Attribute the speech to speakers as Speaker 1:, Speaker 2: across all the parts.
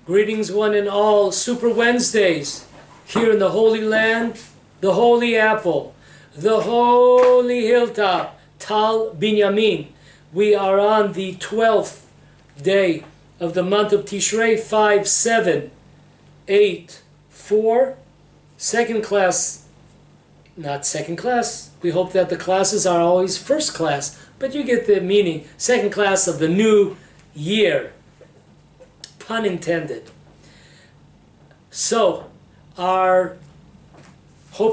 Speaker 1: Greetings one and all, Super Wednesdays, here in the Holy Land, the Holy Apple, the Holy Hilltop, Tal Binyamin. We are on the 12th day of the month of Tishrei, 5784, second class, not second class. We hope that the classes are always first class, but you get the meaning, second class of the new year. Pun intended. So, hope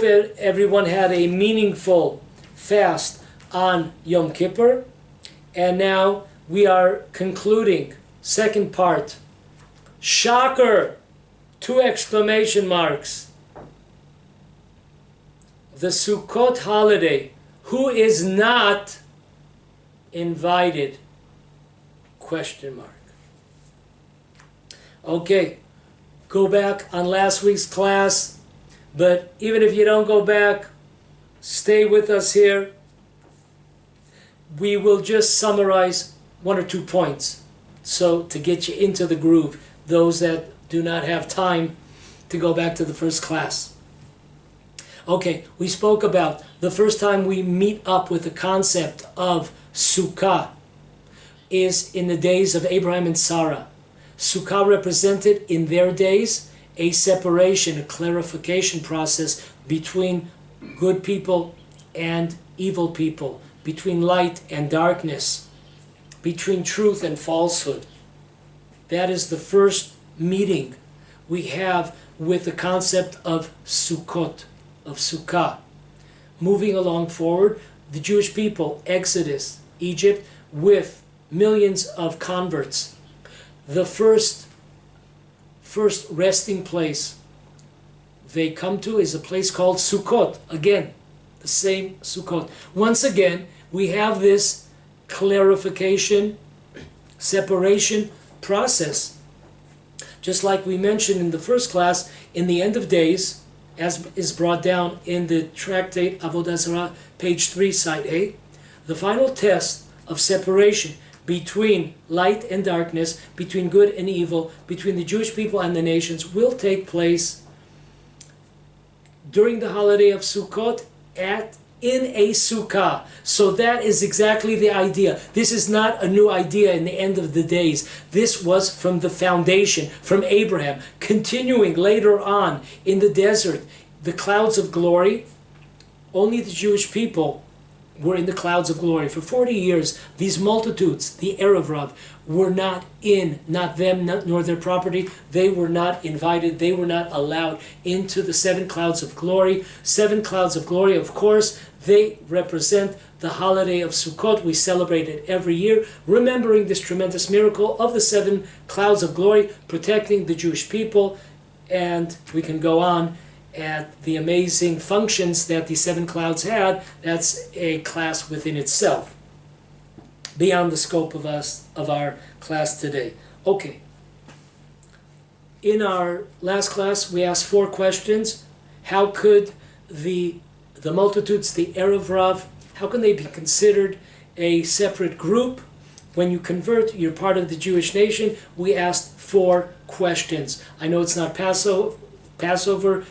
Speaker 1: everyone had a meaningful fast on Yom Kippur, and now we are concluding second part. Shocker! 2 exclamation marks. The Sukkot holiday. Who is not invited? Question mark. Okay, go back on last week's class, but even if you don't go back, stay with us here. We will just summarize 1 or 2 points, so to get you into the groove, those that do not have time to go back to the first class. Okay, we spoke about the first time we meet up with the concept of Sukkah is in the days of Abraham and Sarah. Sukkah represented in their days a separation, a clarification process between good people and evil people, between light and darkness, between truth and falsehood. That is the first meeting we have with the concept of Sukkot, of Sukkah. Moving along forward, the Jewish people, Exodus, Egypt, with millions of converts. The first resting place they come to is a place called Sukkot. Again, the same Sukkot. Once again, we have this clarification, separation process. Just like we mentioned in the first class, in the end of days, as is brought down in the tractate Avodah Zarah, page 3, side A, the final test of separation between light and darkness, between good and evil, between the Jewish people and the nations, will take place during the holiday of Sukkot in a sukkah. So that is exactly the idea. This is not a new idea in the end of the days. This was from the foundation, from Abraham, continuing later on in the desert, the clouds of glory. Only the Jewish people were in the clouds of glory. For 40 years, these multitudes, the Erev Rav, were not them, nor their property. They were not invited. They were not allowed into the 7 clouds of glory. 7 clouds of glory, of course, they represent the holiday of Sukkot. We celebrate it every year, remembering this tremendous miracle of the 7 clouds of glory, protecting the Jewish people. And we can go on at the amazing functions that the 7 clouds had. That's a class within itself, beyond the scope of our class today. Okay. In our last class, we asked 4 questions. How could the multitudes, the Erev Rav, how can they be considered a separate group? When you convert, you're part of the Jewish nation. We asked 4 questions. I know it's not Passover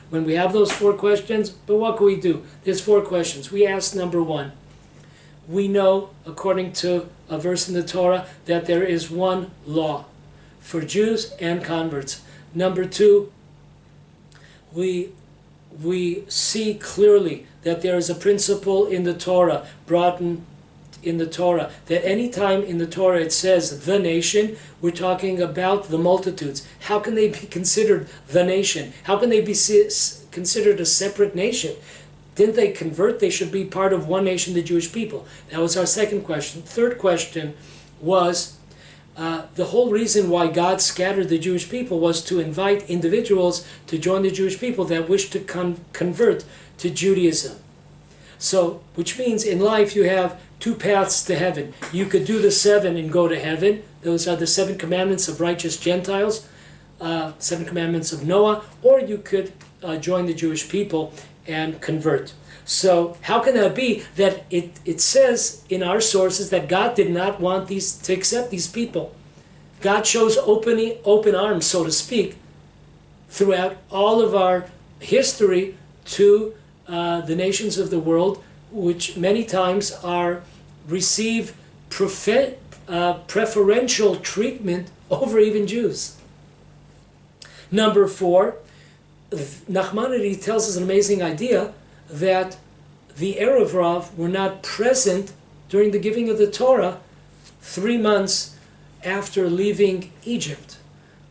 Speaker 1: when we have those 4 questions, but what can we do? There's 4 questions. We asked number 1. We know, according to a verse in the Torah, that there is one law for Jews and converts. Number 2, we see clearly that there is a principle in the Torah, brought in the Torah, that any time in the Torah it says the nation, we're talking about the multitudes. How can they be considered the nation? How can they be considered a separate nation? Didn't they convert? They should be part of one nation, the Jewish people. That was our second question. Third question was, the whole reason why God scattered the Jewish people was to invite individuals to join the Jewish people that wish to convert to Judaism. So, which means in life you have 2 paths to heaven. You could do the 7 and go to heaven. Those are the 7 commandments of righteous Gentiles, 7 commandments of Noah, or you could join the Jewish people and convert. So how can that be that it says in our sources that God did not want to accept these people? God shows open arms, so to speak, throughout all of our history to the nations of the world, which many times receive preferential treatment over even Jews. Number 4, Nachmanides tells us an amazing idea that the Erev Rav were not present during the giving of the Torah 3 months after leaving Egypt.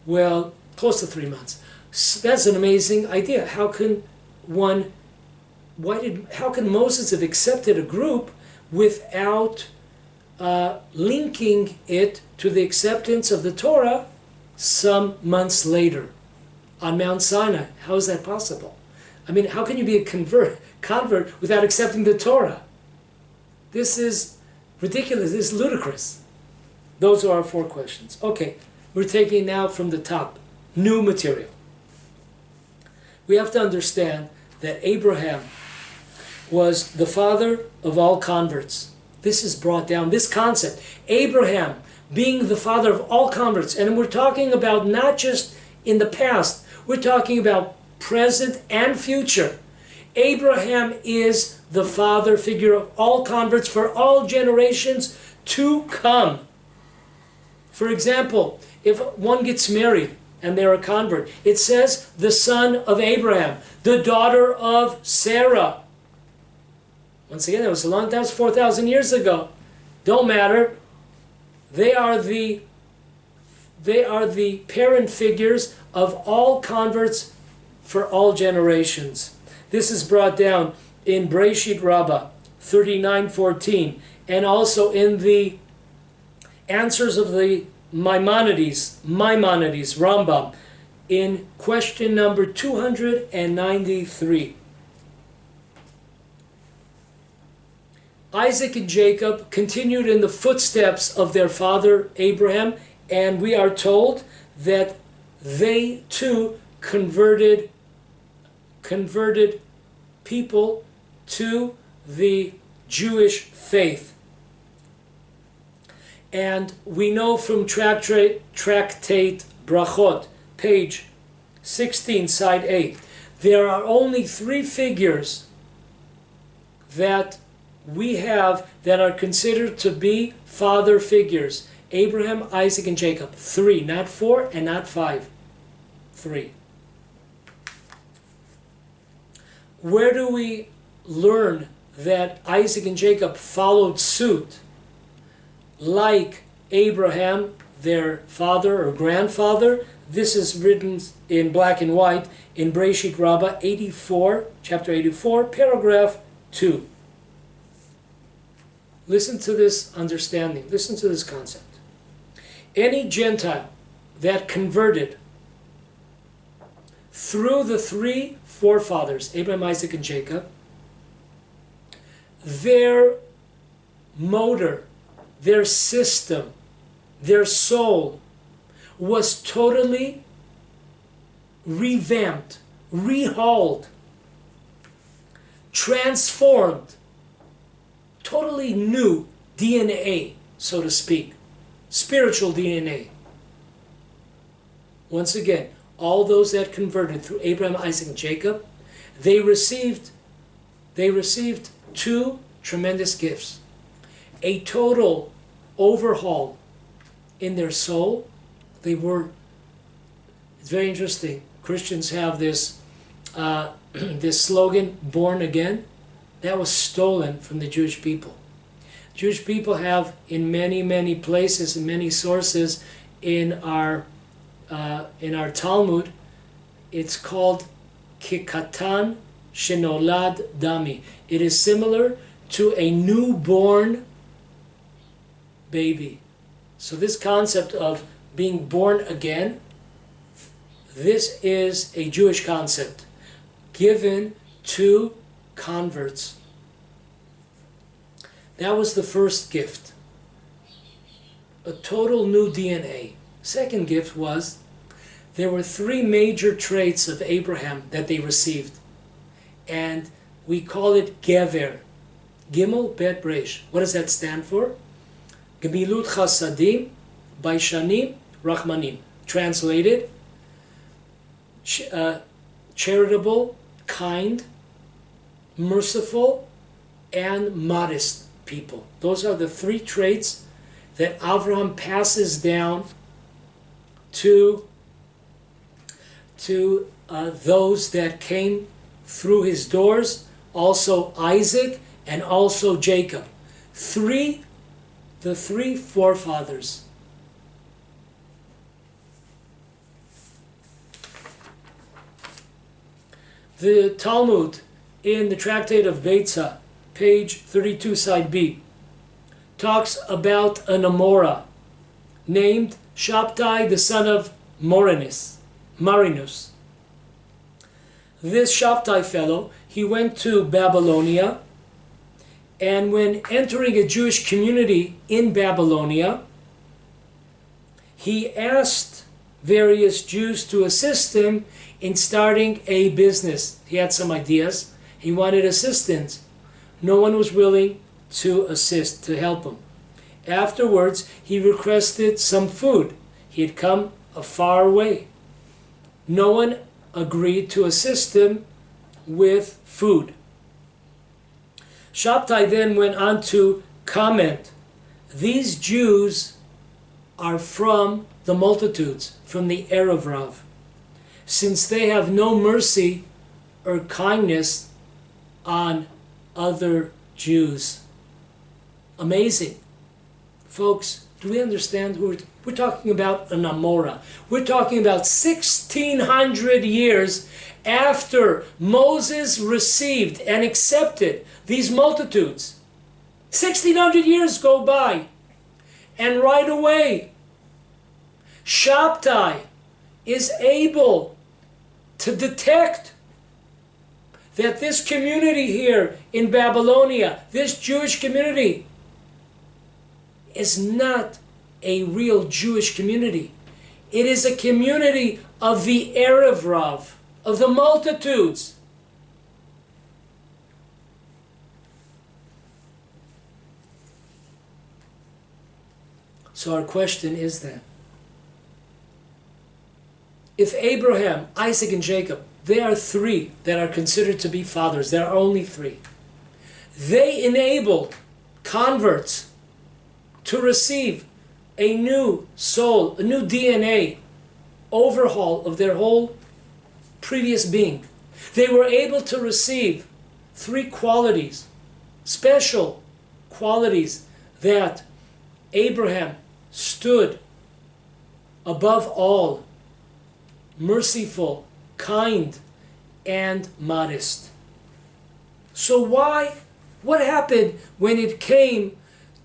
Speaker 1: Well, close to 3 months. So that's an amazing idea. How can Moses have accepted a group without linking it to the acceptance of the Torah some months later on Mount Sinai? How is that possible? I mean, how can you be a convert without accepting the Torah? This is ridiculous. This is ludicrous. Those are our 4 questions. Okay, we're taking now from the top, new material. We have to understand that Abraham was the father of all converts. This is brought down, this concept. Abraham being the father of all converts. And we're talking about not just in the past, we're talking about present and future. Abraham is the father figure of all converts for all generations to come. For example, if one gets married and they're a convert, it says the son of Abraham, the daughter of Sarah. Once again, that was 4,000 years ago. Don't matter. They are the parent figures of all converts for all generations. This is brought down in Breshit Rabbah 39:14, and also in the answers of the Maimonides, Rambam, in question number 293. Isaac and Jacob continued in the footsteps of their father Abraham, and we are told that they too converted people to the Jewish faith. And we know from Tractate Brachot, page 16, side 8, there are only 3 figures that we have that are considered to be father figures: Abraham, Isaac, and Jacob. 3, not 4 and not 5. 3. Where do we learn that Isaac and Jacob followed suit like Abraham, their father or grandfather? This is written in black and white in Breshit Rabbah 84, chapter 84, paragraph 2. Listen to this understanding. Listen to this concept. Any Gentile that converted through the 3 forefathers, Abraham, Isaac, and Jacob, their motor, their system, their soul was totally revamped, rehauled, transformed, totally new DNA, so to speak, spiritual DNA. Once again, all those that converted through Abraham, Isaac, and Jacob, they received 2 tremendous gifts. A total overhaul in their soul. It's very interesting. Christians have this this slogan, born again. That was stolen from the Jewish people. Jewish people have in many places, in many sources in our Talmud, it's called Kikatan Shenolad Dami. It is similar to a newborn baby. So this concept of being born again, this is a Jewish concept given to converts. That was the first gift. A total new DNA. Second gift was there were 3 major traits of Abraham that they received. And we call it Gever. Gimel Bet Resh. What does that stand for? Gemilut Chasadim, Baishanim, Rachmanim. Translated, charitable, kind, merciful, and modest people. Those are the three traits that Avraham passes down to those that came through his doors, also Isaac and also Jacob. The three forefathers. The Talmud in the Tractate of Beitzah, page 32, side B, talks about an Amora named Shabtai, the son of Marinus. This Shabtai fellow, he went to Babylonia, and when entering a Jewish community in Babylonia, he asked various Jews to assist him in starting a business. He had some ideas. He wanted assistance. No one was willing to assist, to help him. Afterwards, he requested some food. He had come a far way. No one agreed to assist him with food. Shabtai then went on to comment, these Jews are from the multitudes, from the Erev Rav, since they have no mercy or kindness on other Jews. Amazing. Folks, do we understand who we're talking about? An Amora. We're talking about 1,600 years after Moses received and accepted these multitudes. 1,600 years go by, and right away Shabtai is able to detect that this community here in Babylonia, this Jewish community, is not a real Jewish community. It is a community of the Erev Rav, of the multitudes. So our question is then, if Abraham, Isaac, and Jacob, they are three that are considered to be fathers, there are only three, they enabled converts to receive a new soul, a new DNA overhaul of their whole previous being. They were able to receive three qualities, special qualities, that Abraham stood above all, merciful, kind, and modest. So what happened when it came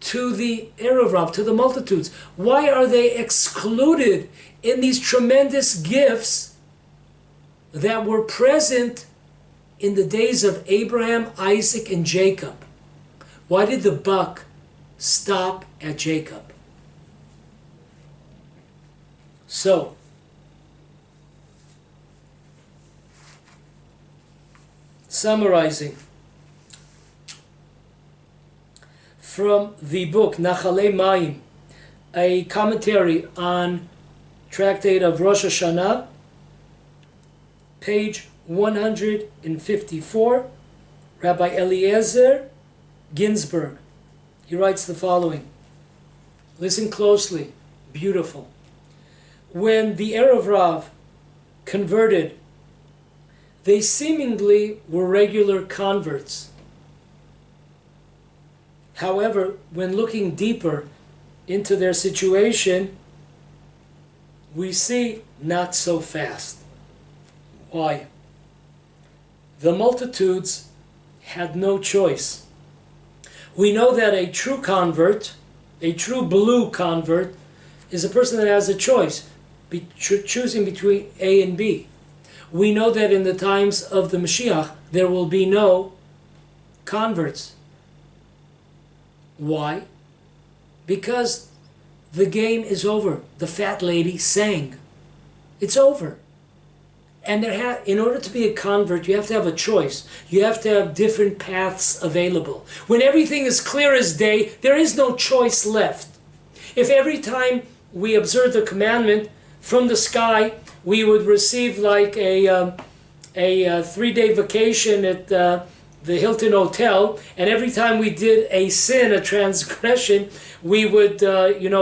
Speaker 1: to the Erev Rav, to the multitudes? Why are they excluded in these tremendous gifts that were present in the days of Abraham, Isaac, and Jacob? Why did the buck stop at Jacob? So, summarizing from the book Nachalei Mayim, a commentary on Tractate of Rosh Hashanah, page 154, Rabbi Eliezer Ginsburg. He writes the following. Listen closely. Beautiful. When the Erev Rav converted, they seemingly were regular converts. However, when looking deeper into their situation, we see not so fast. Why? The multitudes had no choice. We know that a true convert, a true blue convert, is a person that has a choice, choosing between A and B. We know that in the times of the Mashiach, there will be no converts. Why? Because the game is over. The fat lady sang. It's over. And in order to be a convert, you have to have a choice. You have to have different paths available. When everything is clear as day, there is no choice left. If every time we observed the commandment, from the sky we would receive like a 3-day vacation at the Hilton Hotel, and every time we did a sin, a transgression, we would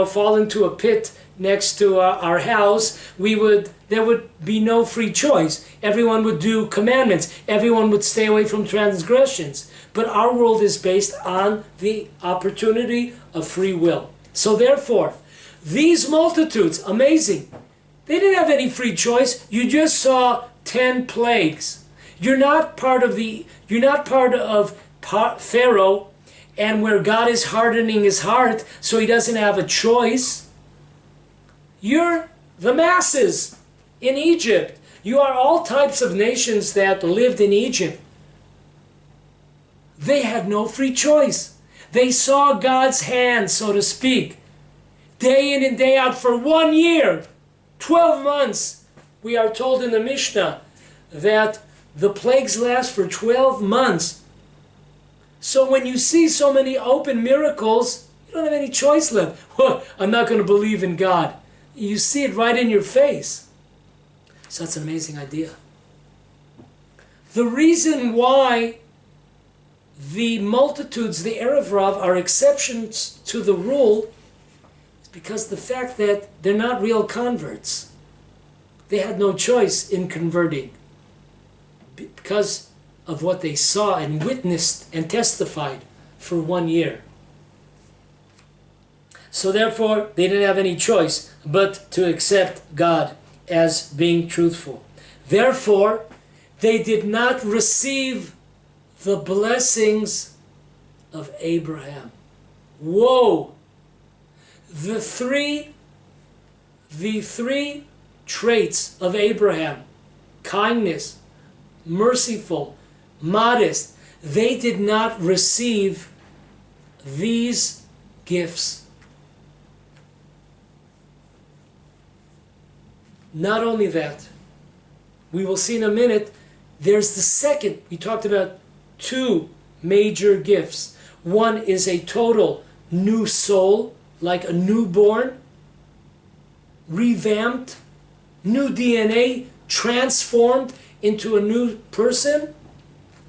Speaker 1: fall into a pit next to our house. There would be no free choice. Everyone would do commandments. Everyone would stay away from transgressions. But our world is based on the opportunity of free will. So therefore, these multitudes, amazing, they didn't have any free choice. You just saw 10 plagues. You're not part of Pharaoh, and where God is hardening his heart so he doesn't have a choice. You're the masses in Egypt. You are all types of nations that lived in Egypt. They had no free choice. They saw God's hand, so to speak, day in and day out for 1 year, 12 months. We are told in the Mishnah that the plagues last for 12 months. So when you see so many open miracles, you don't have any choice left. I'm not going to believe in God. You see it right in your face. So that's an amazing idea. The reason why the multitudes, the Erev Rav, are exceptions to the rule is because the fact that they're not real converts. They had no choice in converting because of what they saw and witnessed and testified for 1 year. So therefore, they didn't have any choice but to accept God as being truthful. Therefore, they did not receive the blessings of Abraham. Whoa! The three traits of Abraham, kindness, merciful, modest, they did not receive these gifts. Not only that, we will see in a minute, there's the second. We talked about 2 major gifts. One is a total new soul, like a newborn, revamped, new DNA, transformed into a new person.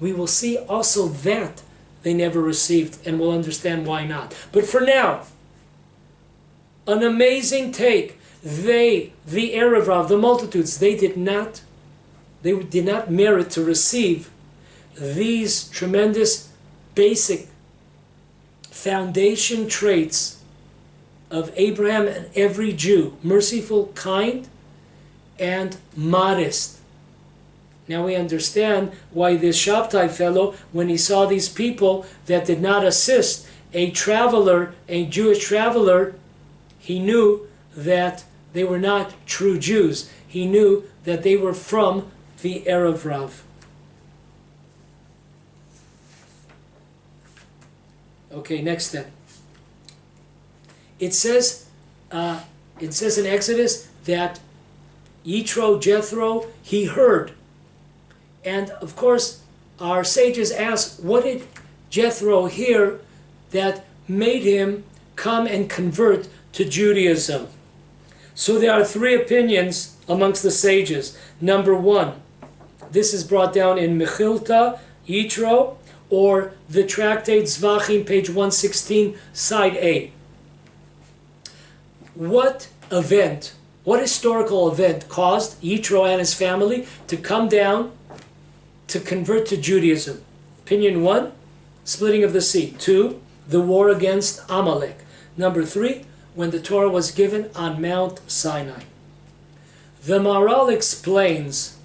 Speaker 1: We will see also that they never received, and we'll understand why not. But for now, an amazing take. The Erev Rav, the multitudes, they did not merit to receive these tremendous basic foundation traits of Abraham and every Jew: merciful, kind, and modest. Now we understand why this Shabtai fellow, when he saw these people that did not assist a traveler, a Jewish traveler, he knew that they were not true Jews. He knew that they were from the Erev Rav. Okay, next step. It says in Exodus that Jethro, he heard. And of course, our sages ask, what did Jethro hear that made him come and convert to Judaism? So there are 3 opinions amongst the sages. Number 1, this is brought down in Mechilta, Yitro, or the tractate Zvachim, page 116, side A. What historical event caused Yitro and his family to come down to convert to Judaism? Opinion 1, splitting of the sea. 2, the war against Amalek. Number 3, when the Torah was given on Mount Sinai. The Maharal explains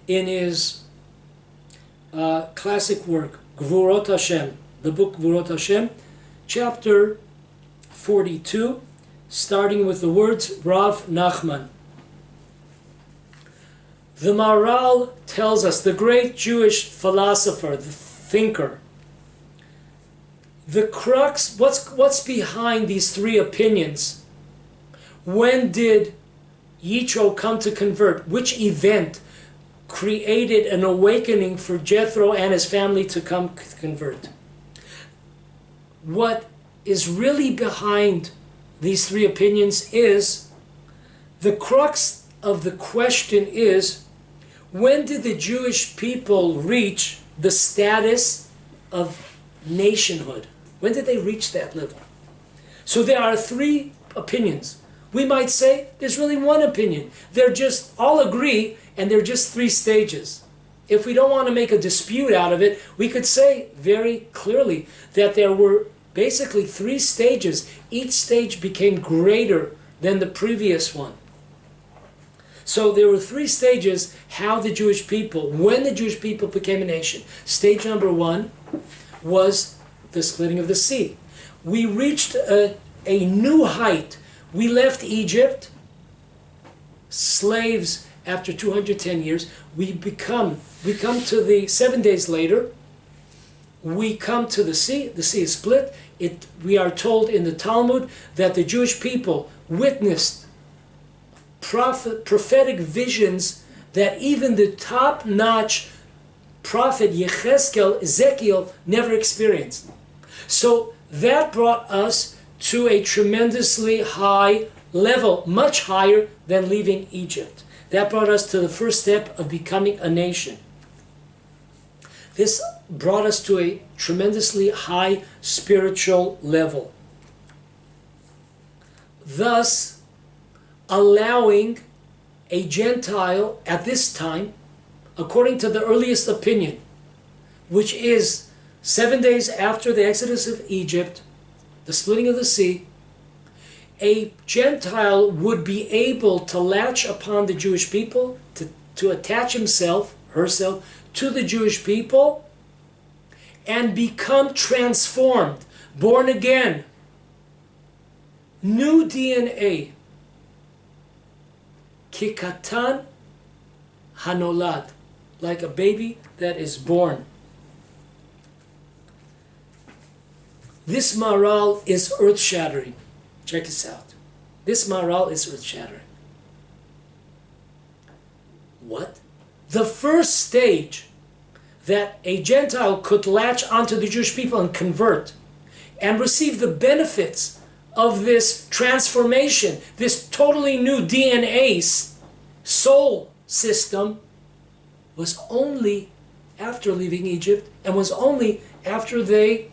Speaker 1: in his classic work, Gvurot Hashem, the book Gvurot Hashem, chapter 42, starting with the words Rav Nachman. The Maharal tells us, the great Jewish philosopher, the thinker, the crux, what's behind these 3 opinions? When did Yitro come to convert? Which event created an awakening for Jethro and his family to come convert? What is really behind these three opinions is, the crux of the question is, when did the Jewish people reach the status of nationhood? When did they reach that level? So there are three opinions. We might say there's really one opinion. They're just all agree, and they're just three stages. If we don't want to make a dispute out of it, we could say very clearly that there were basically three stages. Each stage became greater than the previous one. So there were three stages how the Jewish people, when the Jewish people became a nation. Stage number one was the splitting of the sea. We reached a new height. We left Egypt, slaves after 210 years. We come to the 7 days later. We come to the sea is split. We are told in the Talmud that the Jewish people witnessed prophetic visions that even the top-notch prophet Ezekiel never experienced. So that brought us to a tremendously high level, much higher than leaving Egypt. That brought us to the first step of becoming a nation. This brought us to a tremendously high spiritual level, thus allowing a Gentile at this time, according to the earliest opinion, which is 7 days after the exodus of Egypt, the splitting of the sea, a Gentile would be able to latch upon the Jewish people, to attach himself, herself, to the Jewish people, and become transformed, born again, new DNA, kikatan hanolad, like a baby that is born. This maral is earth-shattering. Check this out. This maral is earth-shattering. What? The first stage that a Gentile could latch onto the Jewish people and convert and receive the benefits of this transformation, this totally new DNA soul system, was only after leaving Egypt, and was only after they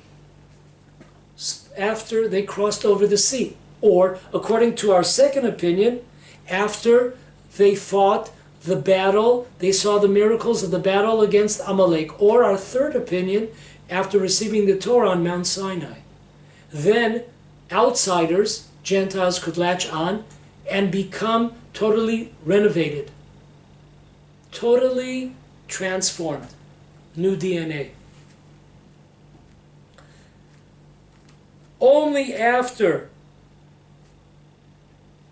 Speaker 1: crossed over the sea, or according to our second opinion, after they fought the battle, they saw the miracles of the battle against Amalek, or our third opinion, after receiving the Torah on Mount Sinai. Then outsiders, Gentiles, could latch on and become totally renovated, totally transformed, new DNA. Only after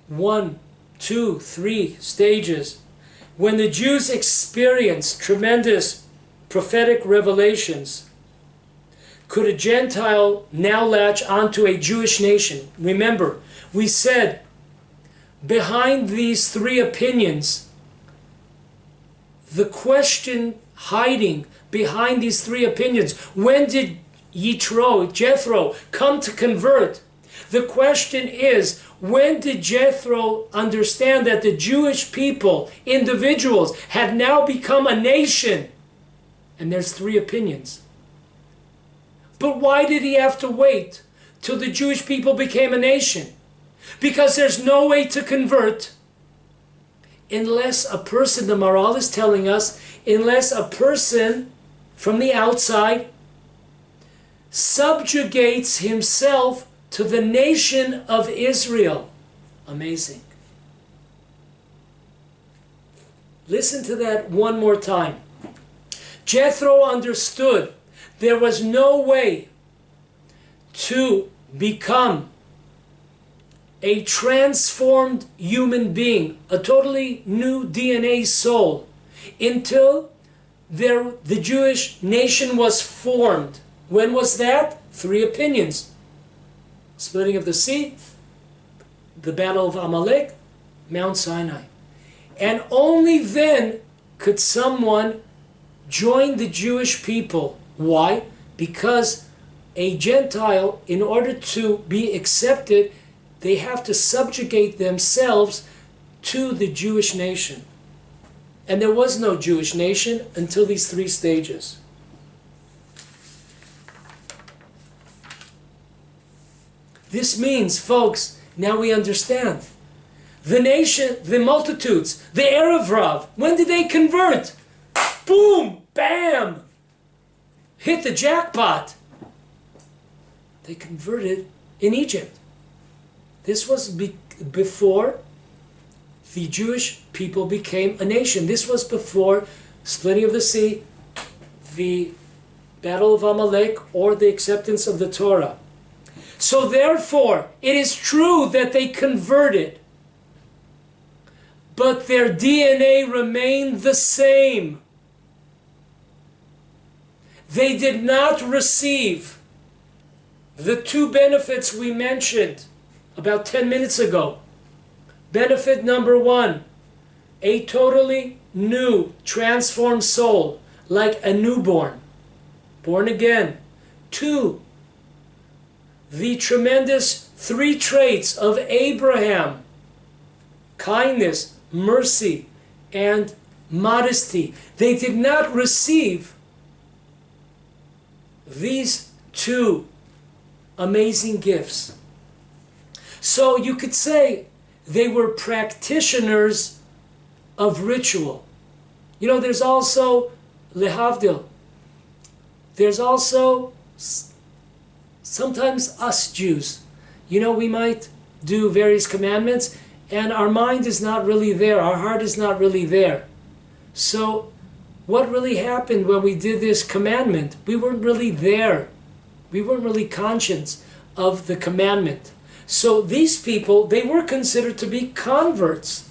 Speaker 1: 1, 2, 3 stages, when the Jews experienced tremendous prophetic revelations, could a Gentile now latch onto a Jewish nation. Remember, we said behind these three opinions, the question hiding behind these three opinions, when did Jethro come to convert? The question is, when did Jethro understand that the Jewish people, individuals, had now become a nation? And there's three opinions. But why did he have to wait till the Jewish people became a nation? Because there's no way to convert unless a person, the Maral is telling us, unless a person from the outside subjugates himself to the nation of Israel. Amazing. Listen to that one more time. Jethro understood there was no way to become a transformed human being, a totally new DNA soul, until the Jewish nation was formed. When was that? Three opinions. Splitting of the sea, the battle of Amalek, Mount Sinai. And only then could someone join the Jewish people. Why? Because a Gentile, in order to be accepted, they have to subjugate themselves to the Jewish nation. And there was no Jewish nation until these three stages. This means, folks, now we understand. The nation, the multitudes, the Erev Rav, when did they convert? Boom! Bam! Hit the jackpot. They converted in Egypt. This was before the Jewish people became a nation. This was before splitting of the sea, the battle of Amalek, or the acceptance of the Torah. So therefore, it is true that they converted, but their DNA remained the same. They did not receive the two benefits we mentioned about 10 minutes ago. Benefit number one, a totally new, transformed soul, like a newborn, born again. Two, the tremendous three traits of Abraham: kindness, mercy, and modesty. They did not receive these two amazing gifts. So you could say they were practitioners of ritual. You know, there's also, lehavdil, there's also sometimes us Jews, you know, we might do various commandments and our mind is not really there, our heart is not really there. So what really happened when we did this commandment? We weren't really there. We weren't really conscious of the commandment. So these people, they were considered to be converts.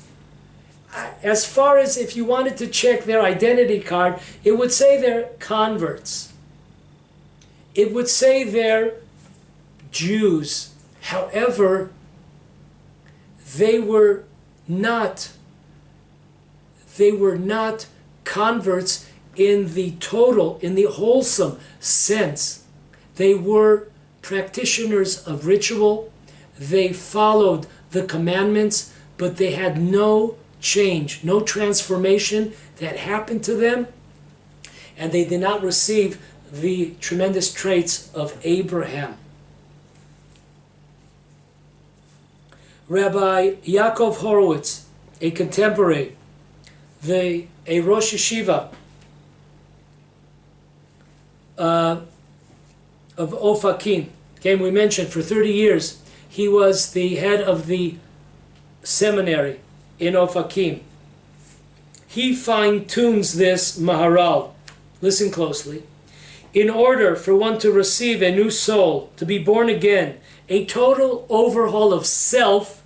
Speaker 1: As far as if you wanted to check their identity card, it would say they're converts. It would say they're Jews. However, they were not converts in the total, in the wholesome sense. They were practitioners of ritual. They followed the commandments, but they had no change, no transformation that happened to them, and they did not receive the tremendous traits of Abraham. Rabbi Yaakov Horowitz, a contemporary, a Rosh Yeshiva of Ofakim, okay, we mentioned for 30 years, he was the head of the seminary in Ofakim. He fine-tunes this Maharal. Listen closely. In order for one to receive a new soul, to be born again, a total overhaul of self,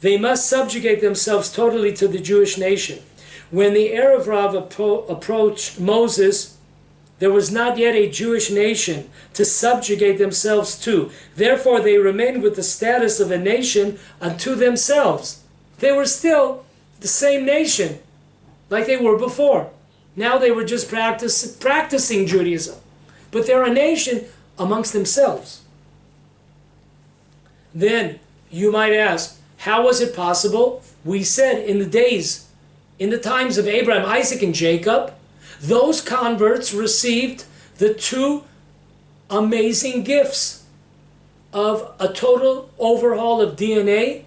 Speaker 1: they must subjugate themselves totally to the Jewish nation. When the Erev Rav approached Moses, there was not yet a Jewish nation to subjugate themselves to. Therefore, they remained with the status of a nation unto themselves. They were still the same nation like they were before. Now they were just practicing Judaism. But they're a nation amongst themselves. Then you might ask, how was it possible? We said in the times of Abraham, Isaac, and Jacob, those converts received the two amazing gifts of a total overhaul of DNA,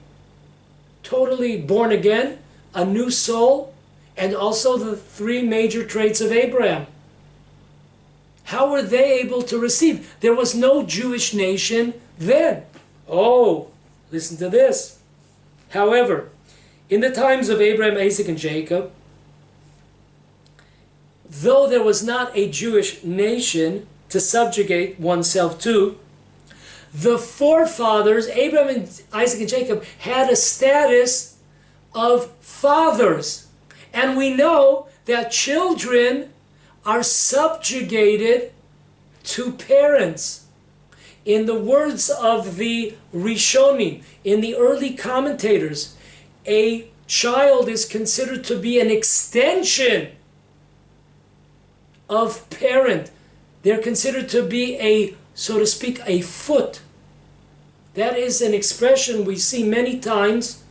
Speaker 1: totally born again, a new soul, and also the three major traits of Abraham. How were they able to receive? There was no Jewish nation then. Oh, listen to this. However, in the times of Abraham, Isaac, and Jacob, though there was not a Jewish nation to subjugate oneself to, the forefathers, Abraham, and Isaac, and Jacob, had a status of fathers. And we know that children are subjugated to parents. In the words of the Rishonim, in the early commentators, a child is considered to be an extension of parent. They're considered to be a, so to speak, a foot That is an expression we see many times.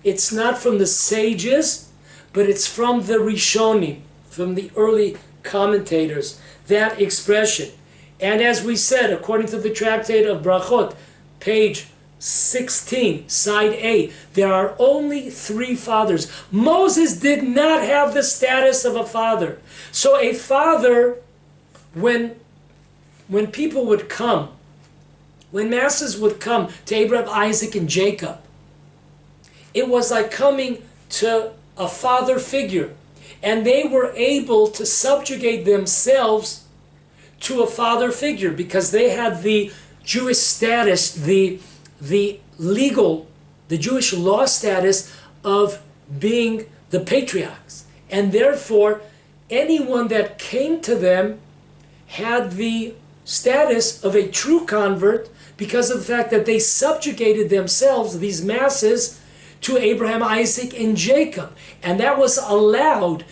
Speaker 1: It's not from the sages, but it's from the Rishonim, from the early commentators, that expression. And as we said, according to the Tractate of Brachot, page 16, side A, there are only 3 fathers. Moses did not have the status of a father. So a father, when people would come, when masses would come to Abraham, Isaac, and Jacob, it was like coming to a father figure. And they were able to subjugate themselves to a father figure because they had the Jewish status, the Jewish law status of being the patriarchs. And therefore, anyone that came to them had the status of a true convert because of the fact that they subjugated themselves, these masses, to Abraham, Isaac, and Jacob. And that was allowed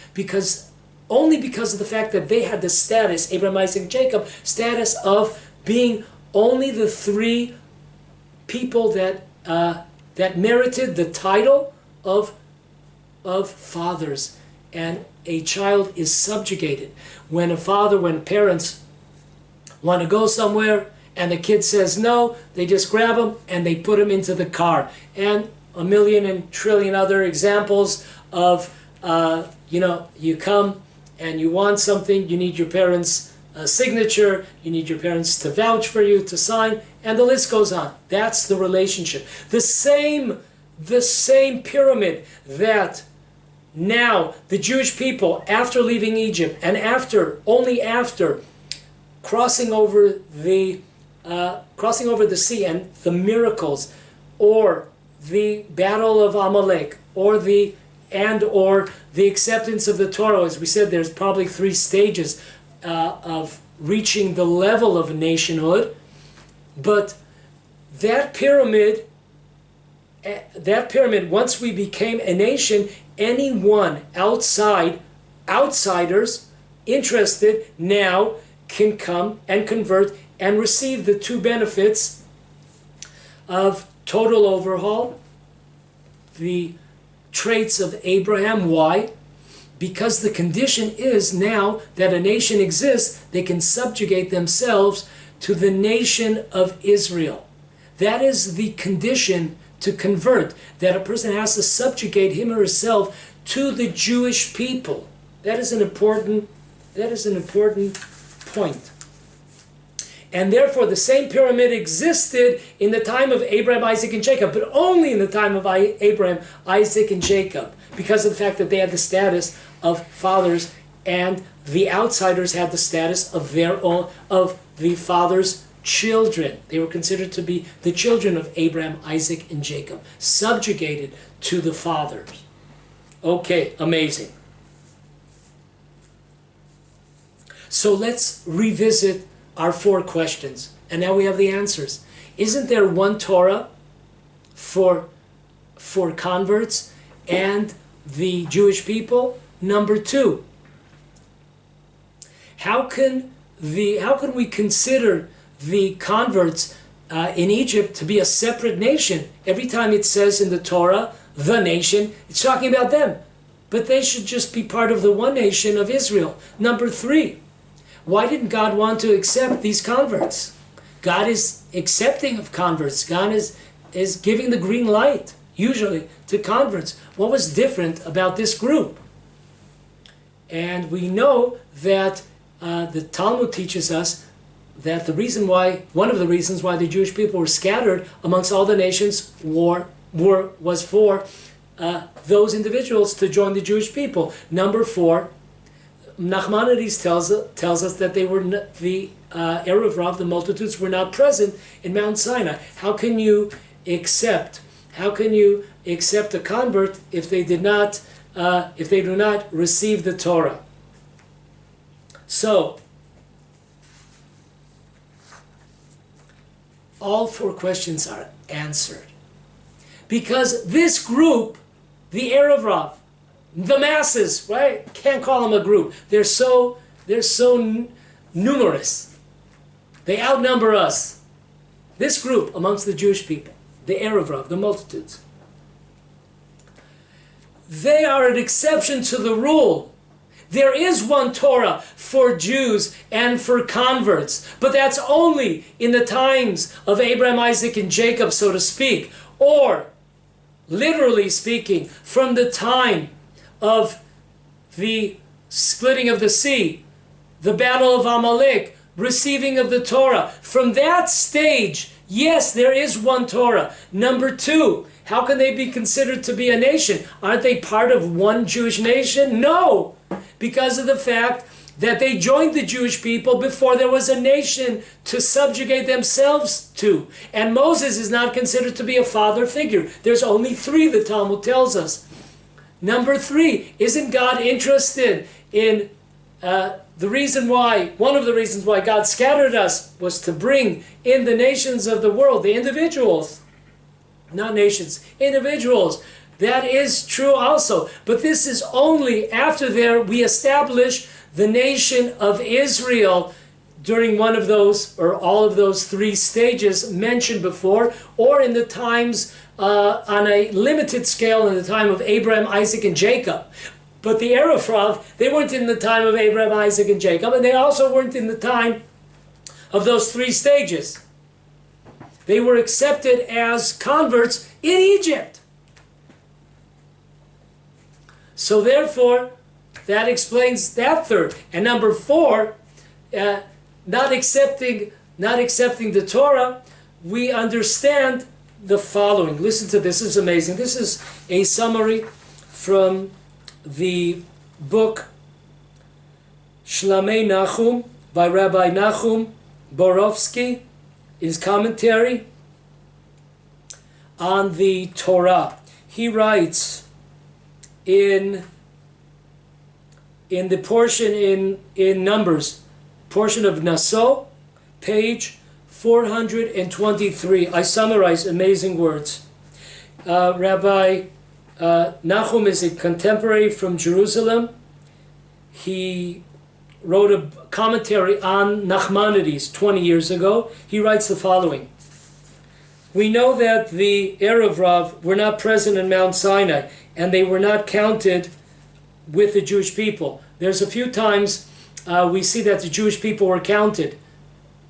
Speaker 1: only because of the fact that they had the status, Abraham, Isaac, and Jacob, status of being only the 3 people that merited the title of fathers. And a child is subjugated. When parents want to go somewhere and the kid says no, they just grab him and they put him into the car. And a million and trillion other examples of, you come and you want something, you need your parents' signature, you need your parents to vouch for you, to sign, and the list goes on. That's the relationship. The same pyramid that now the Jewish people, after leaving Egypt and only after crossing over the sea and the miracles, or the battle of Amalek, or the acceptance of the Torah. As we said, there's probably 3 stages of reaching the level of nationhood. But that pyramid, once we became a nation, anyone outsiders interested now can come and convert and receive the 2 benefits of total overhaul, the traits of Abraham. Why? Because the condition is now that a nation exists, they can subjugate themselves to the nation of Israel. That is the condition to convert, that a person has to subjugate him or herself to the Jewish people. That is an important point. And therefore, the same pyramid existed in the time of Abraham, Isaac, and Jacob, but only in the time of Abraham, Isaac, and Jacob, because of the fact that they had the status of fathers, and the outsiders had the status of the father's children. They were considered to be the children of Abraham, Isaac, and Jacob, subjugated to the fathers. Okay, amazing. So let's revisit our 4 questions. And now we have the answers. Isn't there one Torah for converts and the Jewish people? Number 2, how can we consider the converts in Egypt to be a separate nation? Every time it says in the Torah, the nation, it's talking about them. But they should just be part of the one nation of Israel. Number 3, why didn't God want to accept these converts? God is accepting of converts. God is giving the green light, usually, to converts. What was different about this group? And we know that the Talmud teaches us that one of the reasons why the Jewish people were scattered amongst all the nations was for those individuals to join the Jewish people. Number 4, Nachmanides tells us that they were the Erev Rav, the multitudes, were not present in Mount Sinai. How can you accept a convert if they do not receive the Torah? So all 4 questions are answered, because this group, the Erev Rav, the masses, right? Can't call them a group. They're so numerous. They outnumber us. this group amongst the Jewish people, the Erev Rav, the multitudes, they are an exception to the rule. There is one Torah for Jews and for converts, but that's only in the times of Abraham, Isaac, and Jacob, so to speak, or, literally speaking, from the time of the splitting of the sea, the battle of Amalek, receiving of the Torah. From that stage, yes, there is one Torah. Number two, how can they be considered to be a nation? Aren't they part of one Jewish nation? No, because of the fact that they joined the Jewish people before there was a nation to subjugate themselves to. And Moses is not considered to be a father figure. There's only three, the Talmud tells us. Number three, isn't God interested in the reason why, one of the reasons why God scattered us was to bring in the nations of the world, the individuals, not nations, individuals. That is true also. But this is only after we establish the nation of Israel during one of those or all of those three stages mentioned before, or in the times on a limited scale in the time of Abraham, Isaac, and Jacob. But the Erev Rav, they weren't in the time of Abraham, Isaac, and Jacob, and they also weren't in the time of those three stages. They were accepted as converts in Egypt. So therefore, that explains that third. And number four, not accepting the Torah, we understand the following. Listen to this. This is amazing. This is a summary from the book Shlamei Nachum by Rabbi Nachum Borovsky, his commentary on the Torah. He writes in the portion in Numbers, portion of Naso, page 423. I summarize amazing words. Rabbi Nachum is a contemporary from Jerusalem. He wrote a commentary on Nachmanides 20 years ago. He writes the following. We know that the Erev Rav were not present in Mount Sinai, and they were not counted with the Jewish people. There's a few times we see that the Jewish people were counted.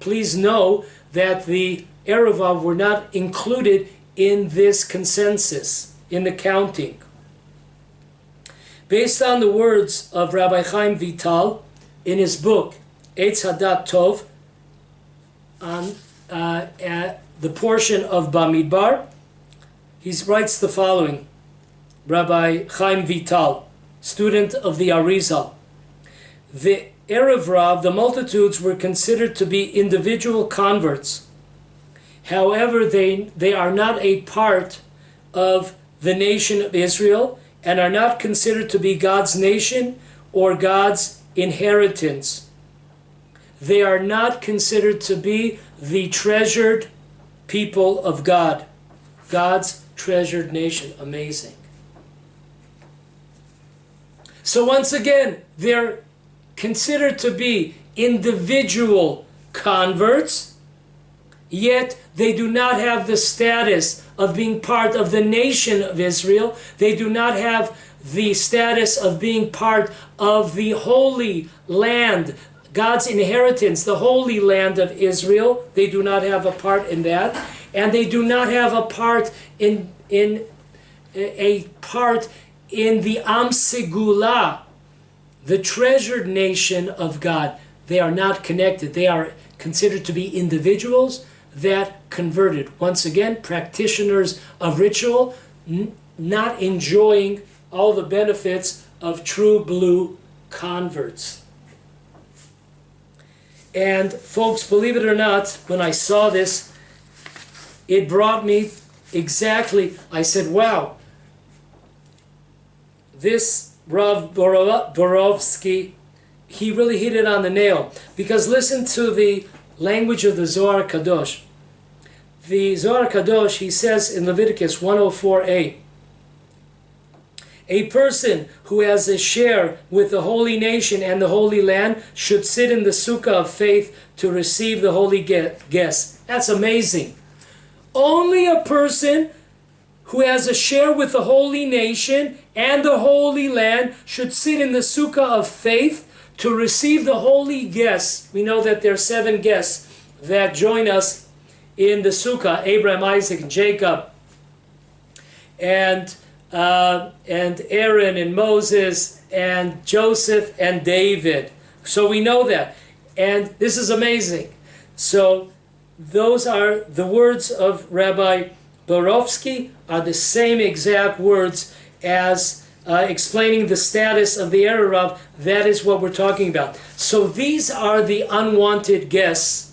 Speaker 1: Please know that the Erev Rav were not included in this consensus, in the counting. Based on the words of Rabbi Chaim Vital in his book Eitz Hadat Tov, on the portion of Bamidbar, he writes the following. Rabbi Chaim Vital, student of the Arizal. The Erev Rav, the multitudes, were considered to be individual converts. However, they are not a part of the nation of Israel and are not considered to be God's nation or God's inheritance. They are not considered to be the treasured people of God, God's treasured nation. Amazing. So once again, they're considered to be individual converts, yet they do not have the status of being part of the nation of Israel. They do not have the status of being part of the Holy Land, God's inheritance, the Holy Land of Israel. They do not have a part in that, and they do not have a part in the Am Segula, the treasured nation of God. They are not connected. They are considered to be individuals that converted. Once again, practitioners of ritual, not enjoying all the benefits of true blue converts. And folks, believe it or not, when I saw this, it brought me exactly, I said, wow, this Rav Borovsky, he really hit it on the nail. Because listen to the language of the Zohar Kadosh. The Zohar Kadosh, he says in Leviticus 104a, A person who has a share with the holy nation and the holy land should sit in the sukkah of faith to receive the holy guests. That's amazing. Only a person who has a share with the holy nation and the holy land should sit in the sukkah of faith to receive the holy guests. We know that there are 7 guests that join us in the sukkah: Abraham, Isaac, and Jacob, and Aaron and Moses and Joseph and David. So we know that. And this is amazing. So those are the words of Rabbi Borovsky, are the same exact words as explaining the status of the Erev. That is what we're talking about. So these are the unwanted guests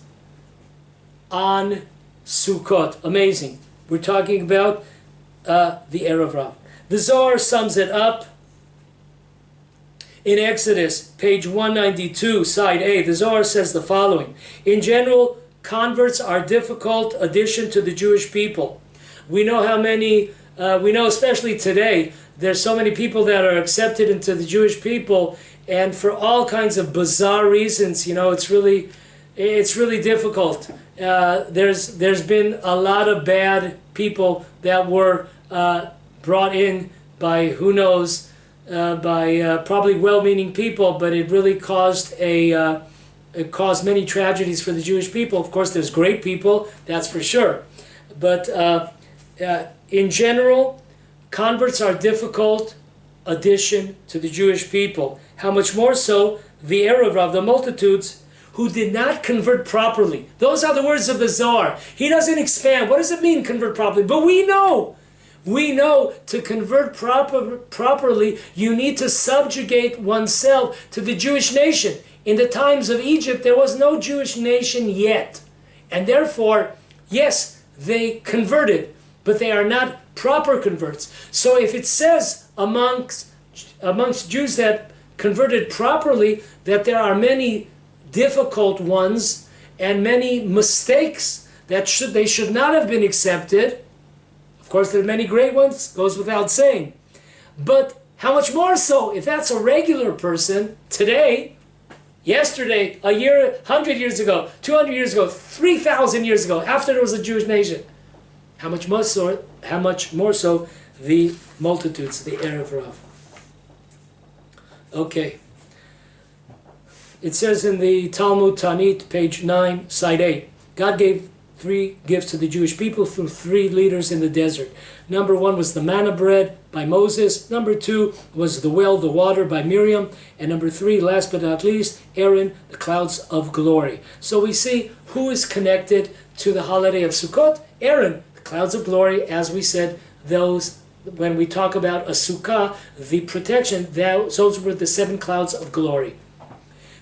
Speaker 1: on Sukkot. Amazing. We're talking about the Erev Rav. The Zohar sums it up in Exodus, page 192, side A. The Zohar says the following: in general, converts are a difficult addition to the Jewish people. We know how many, we know especially today, there's so many people that are accepted into the Jewish people, and for all kinds of bizarre reasons, it's really difficult. There's been a lot of bad people that were brought in by who knows, by probably well-meaning people, but it really caused it caused many tragedies for the Jewish people. Of course, there's great people, that's for sure, but in general, converts are a difficult addition to the Jewish people. How much more so the Erev Rav, the multitudes who did not convert properly. Those are the words of the Zohar. He doesn't expand. What does it mean, convert properly? But we know to convert properly, you need to subjugate oneself to the Jewish nation. In the times of Egypt, there was no Jewish nation yet. And therefore, yes, they converted, but they are not proper converts. So if it says amongst Jews that converted properly, that there are many difficult ones and many mistakes that they should not have been accepted. Of course, there are many great ones, goes without saying. But how much more so if that's a regular person today, yesterday, a year, 100 years ago, 200 years ago, 3,000 years ago, after there was a Jewish nation. How much more so the multitudes, the Erev Rav. Okay. It says in the Talmud Tanit, page 9, side 8, God gave 3 gifts to the Jewish people through 3 leaders in the desert. Number 1 was the manna bread by Moses. Number 2 was the well, the water by Miriam. And number 3, last but not least, Aaron, the clouds of glory. So we see who is connected to the holiday of Sukkot. Aaron, the clouds of glory, as we said, those, when we talk about a sukkah, the protection, those were the 7 clouds of glory.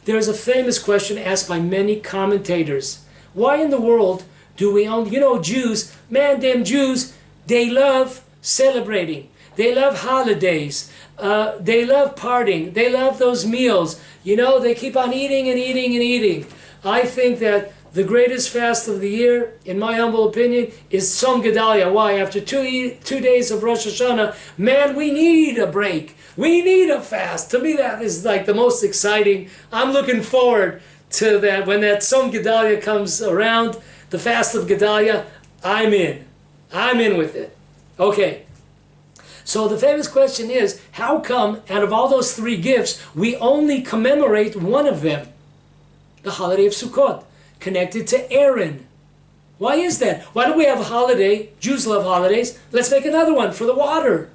Speaker 1: There is a famous question asked by many commentators. Why in the world do we only, Jews, man, them Jews, they love celebrating. They love holidays. They love partying. They love those meals. They keep on eating and eating and eating. I think that the greatest fast of the year, in my humble opinion, is Tzom Gedalia. Why? After 2 days of Rosh Hashanah, man, we need a break. We need a fast. To me, that is like the most exciting. I'm looking forward to that. When that Tzom Gedalia comes around, the fast of Gedalia, I'm in. I'm in with it. Okay. So the famous question is, how come out of all those 3 gifts, we only commemorate one of them? The holiday of Sukkot, connected to Aaron. Why is that? Why do we have a holiday? Jews love holidays. Let's make another one for the water.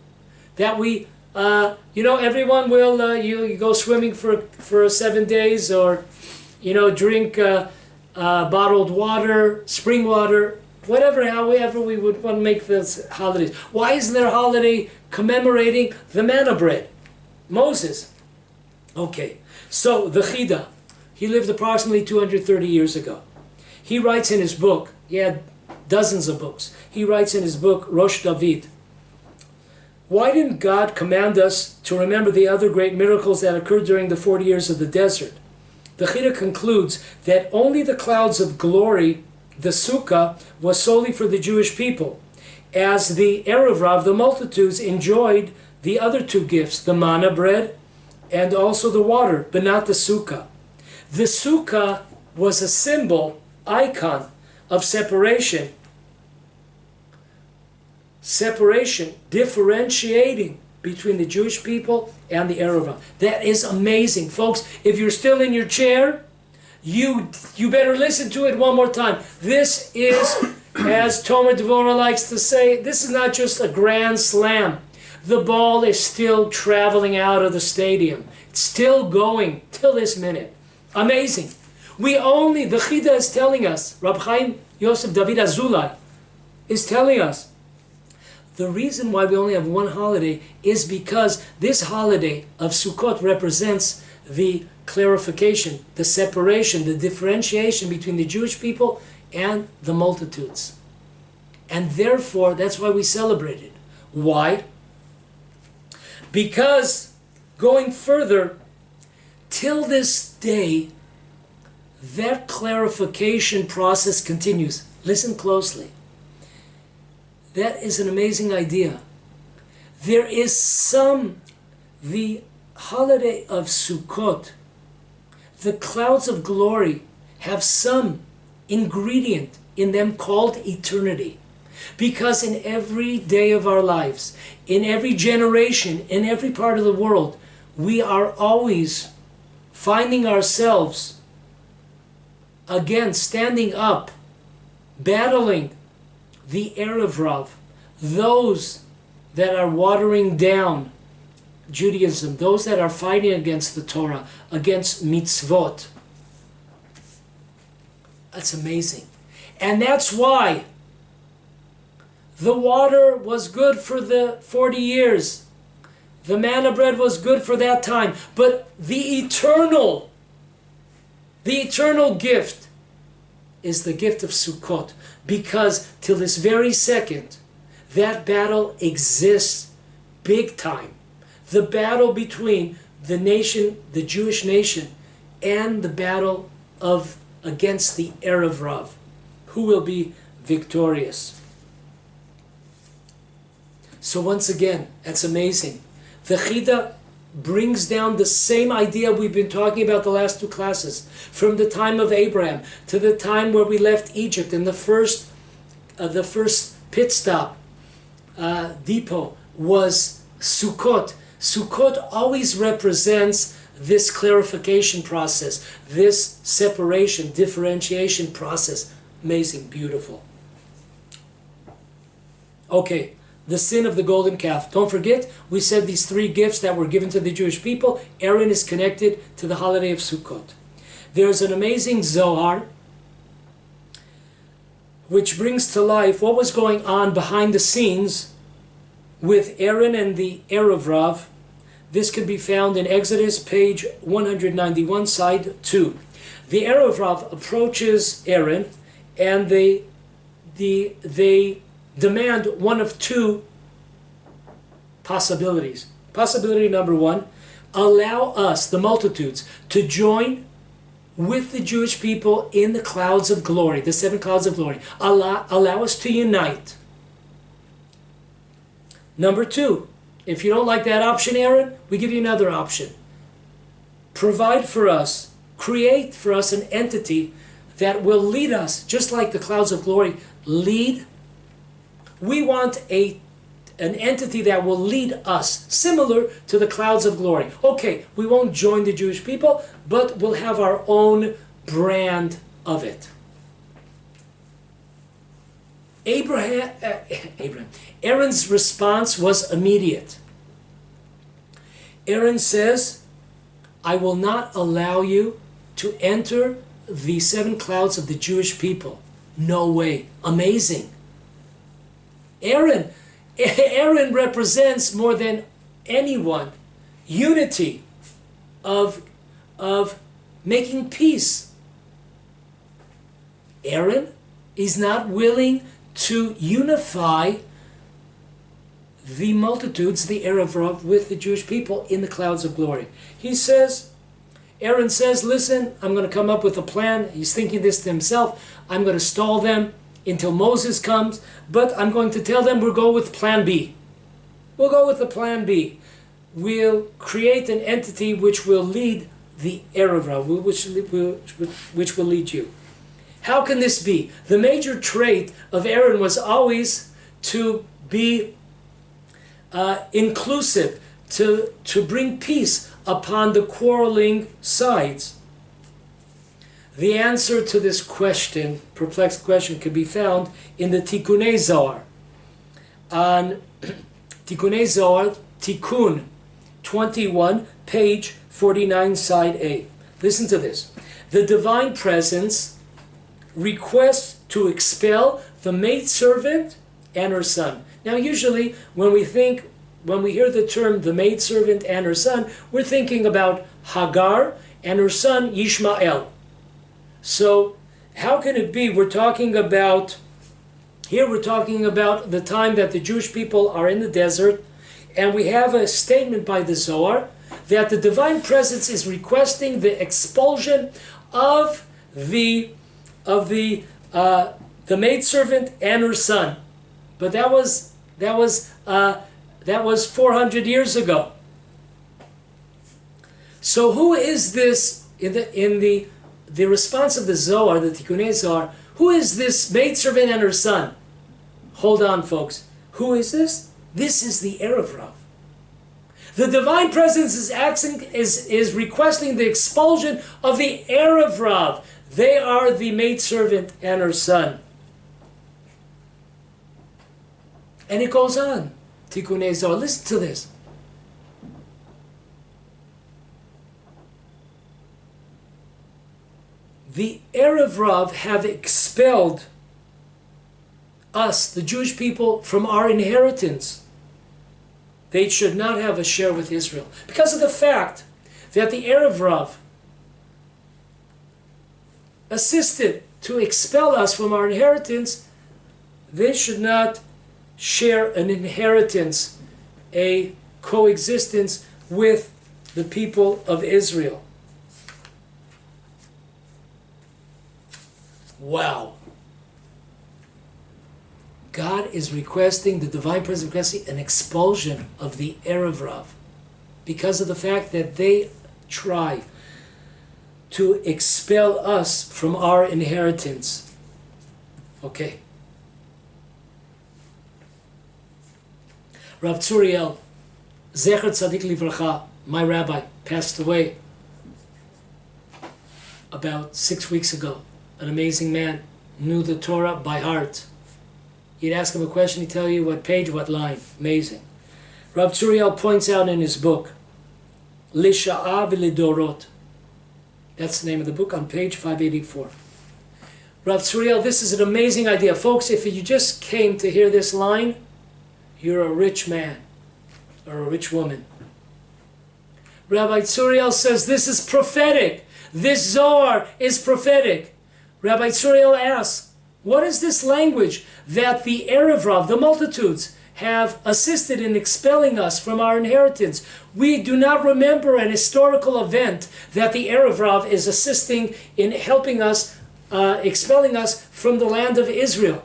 Speaker 1: That we, everyone will, you go swimming for 7 days, or, drink bottled water, spring water, whatever, however we would want to make this holidays. Why isn't there a holiday commemorating the manna bread? Moses. Okay, so the Yehudah, he lived approximately 230 years ago. He writes in his book, he had dozens of books, he writes in his book, Rosh David, why didn't God command us to remember the other great miracles that occurred during the 40 years of the desert? The Yehudah concludes that only the clouds of glory, the Sukkah, was solely for the Jewish people, as the Erev Rav, the multitudes, enjoyed the other two gifts, the manna bread and also the water, but not the sukkah. The sukkah was a symbol, icon of separation. Separation, differentiating between the Jewish people and the Arab. That is amazing. Folks, if you're still in your chair, you better listen to it one more time. This is, as Tomer Dvorah likes to say, this is not just a grand slam. The ball is still traveling out of the stadium. It's still going till this minute. Amazing. The Yehudah is telling us, Rab Chaim Yosef David Azulai is telling us, the reason why we only have one holiday is because this holiday of Sukkot represents the clarification, the separation, the differentiation between the Jewish people and the multitudes. And therefore, that's why we celebrate it. Why? Because, going further, till this day, that clarification process continues. Listen closely. That is an amazing idea. There is the holiday of Sukkot, the clouds of glory have some ingredient in them called eternity. Because in every day of our lives, in every generation, in every part of the world, we are always finding ourselves again standing up, battling the Erev Rav, those that are watering down Judaism, those that are fighting against the Torah, against mitzvot. That's amazing. And that's why the water was good for the 40 years. The manna bread was good for that time. But the eternal gift is the gift of Sukkot. Because till this very second, that battle exists big time. The battle between the nation, the Jewish nation, and the battle against the Erev Rav. Who will be victorious? So once again, that's amazing. The Yehudah brings down the same idea we've been talking about the last two classes. From the time of Abraham to the time where we left Egypt, and the first pit stop, depot, was Sukkot. Sukkot always represents this clarification process, this separation, differentiation process. Amazing, beautiful. Okay, the sin of the golden calf. Don't forget, we said these three gifts that were given to the Jewish people. Aaron is connected to the holiday of Sukkot. There's an amazing Zohar which brings to life what was going on behind the scenes with Aaron and the Erev Rav. This can be found in Exodus, page 191, side 2. The Erev Rav approaches Aaron, and they demand one of two possibilities. Possibility number one, allow us, the multitudes, to join with the Jewish people in the clouds of glory, the 7 clouds of glory. Allow us to unite. Number two, if you don't like that option, Aaron, we give you another option. Provide for us, create for us an entity that will lead us, just like the clouds of glory lead. We want an entity that will lead us, similar to the clouds of glory. Okay, we won't join the Jewish people, but we'll have our own brand of it. Aaron's response was immediate. Aaron says, I will not allow you to enter the 7 clouds of the Jewish people. No way. Amazing. Aaron represents more than anyone unity of making peace. Aaron is not willing to unify the multitudes, the Erev Rav, with the Jewish people in the clouds of glory. Aaron says, listen, I'm going to come up with a plan. He's thinking this to himself. I'm going to stall them until Moses comes, but I'm going to tell them we'll go with plan B. We'll go with the plan B. We'll create an entity which will lead the Erev Rav, which will lead you. How can this be? The major trait of Aaron was always to be inclusive, to bring peace upon the quarreling sides. The answer to this question, perplexed question, can be found in the Tikkunei Zohar. On Tikkunei Zohar, Tikkun 21, page 49, side A. Listen to this. The divine presence requests to expel the maidservant and her son. Now usually when we hear the term the maidservant and her son, we're thinking about Hagar and her son Yishmael. So how can it be here we're talking about the time that the Jewish people are in the desert, and we have a statement by the Zohar that the divine presence is requesting the expulsion of the maidservant and her son. But that was 400 years ago. So who is this in the response of the Zohar, the Tikkunei Zohar? Who is this maidservant and her son? Hold on, folks. Who is this? This is the Erev Rav. The divine presence is requesting the expulsion of the Erev Rav. They are the maidservant and her son. And it goes on. Tikkunei Zohar. Listen to this. The Erev Rav have expelled us, the Jewish people, from our inheritance. They should not have a share with Israel. Because of the fact that the Erev Rav assisted to expel us from our inheritance, they should not share an inheritance, a coexistence with the people of Israel. Wow. God is requesting, the divine presence requesting an expulsion of the Erev Rav because of the fact that they try to expel us from our inheritance. Okay. Rav Tzuriel, Zecher Tzadik Livracha, my rabbi, passed away about 6 weeks ago. An amazing man, knew the Torah by heart. You'd ask him a question, he'd tell you what page, what line. Amazing. Rav Tzuriel points out in his book, Lisha'a v'ledorot. That's the name of the book on page 584. Rav Tzuriel, this is an amazing idea. Folks, if you just came to hear this line, you're a rich man or a rich woman. Rabbi Tzuriel says this is prophetic. This Zohar is prophetic. Rabbi Tzuriel asks, what is this language that the Erev Rav, the multitudes, have assisted in expelling us from our inheritance? We do not remember an historical event that the Erev Rav is assisting in helping us, expelling us from the land of Israel.